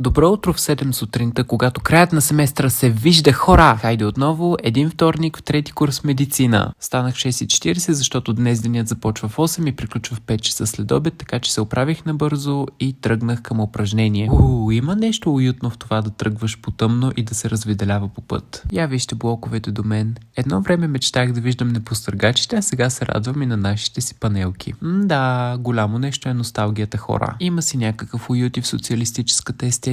Добро утро в 7 сутринта, когато краят на семестъра се вижда, хора! Хайде отново, един вторник в трети курс медицина. Станах 6:40, защото днес денят започва в 8 и приключва в 5 часа след обед, така че се оправих набързо и тръгнах към упражнение. Има нещо уютно в това да тръгваш по тъмно и да се развиделява по път. Я вижте блоковете до мен. Едно време мечтах да виждам непостъргачите, а сега се радвам и на нашите си панелки. Да, голямо нещо е носталгията, хора. Има си някакъв уют и в социалистическата естетика.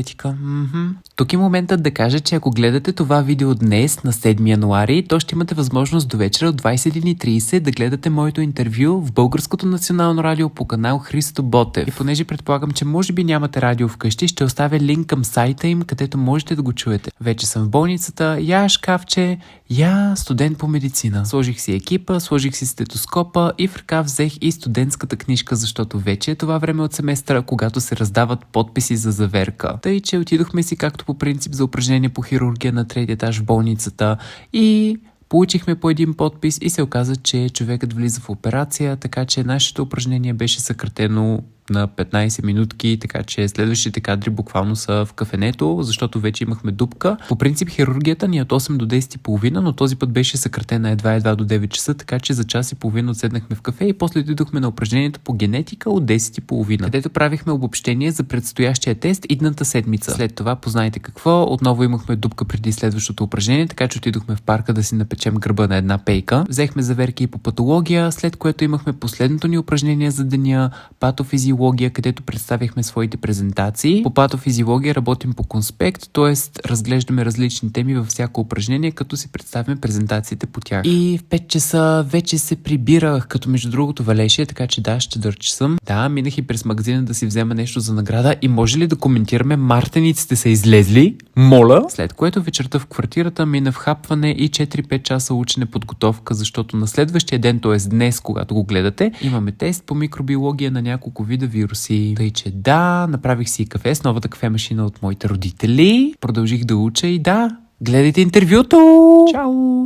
Тук е моментът да кажа, че ако гледате това видео днес, на 7 януари, то ще имате възможност до вечера от 21:30 да гледате моето интервю в Българското национално радио по канал Христо Ботев. И понеже предполагам, че може би нямате радио вкъщи, ще оставя линк към сайта им, където можете да го чуете. Вече съм в болницата, я шкафче, я студент по медицина. Сложих си екипа, сложих си стетоскопа и в ръка взех и студентската книжка, защото вече е това време от семестъра, когато се раздават подписи за заверка. Тъй, че отидохме си както по принцип за упражнение по хирургия на 3-ти етаж в болницата и получихме по един подпис и се оказа, че човекът влиза в операция, така че нашето упражнение беше съкратено на 15 минутки, така че следващите кадри буквално са в кафенето, защото вече имахме дупка. По принцип хирургията ни е от 8 до 10:30, но този път беше съкратена едва до 9 часа, така че за час и половина отседнахме в кафе и после отидохме на упражнението по генетика от 10:30, където правихме обобщение за предстоящия тест идната седмица. След това познайте какво, отново имахме дупка преди следващото упражнение, така че отидохме в парка да си напечем гърба на една пейка. Взехме заверки и по патология, след което имахме последното ни упражнение за деня, патофизиология, където представихме своите презентации. По патофизиология работим по конспект, т.е. разглеждаме различни теми във всяко упражнение, като си представяме презентациите по тях. И в 5 часа вече се прибирах, като между другото валеше, така че да, ще дърчи съм. Да, минах и през магазина да си взема нещо за награда и може ли да коментираме мартениците са излезли? Моля! След което вечерта в квартирата мина в хапване и 4-5 часа учене подготовка, защото на следващия ден, т.е. днес, когато го гледате, имаме тест по микробиология на няколко вида вируси. Тъй, че да, направих си кафе с новата кафемашина от моите родители. Продължих да уча и да, гледайте интервюто! Чао!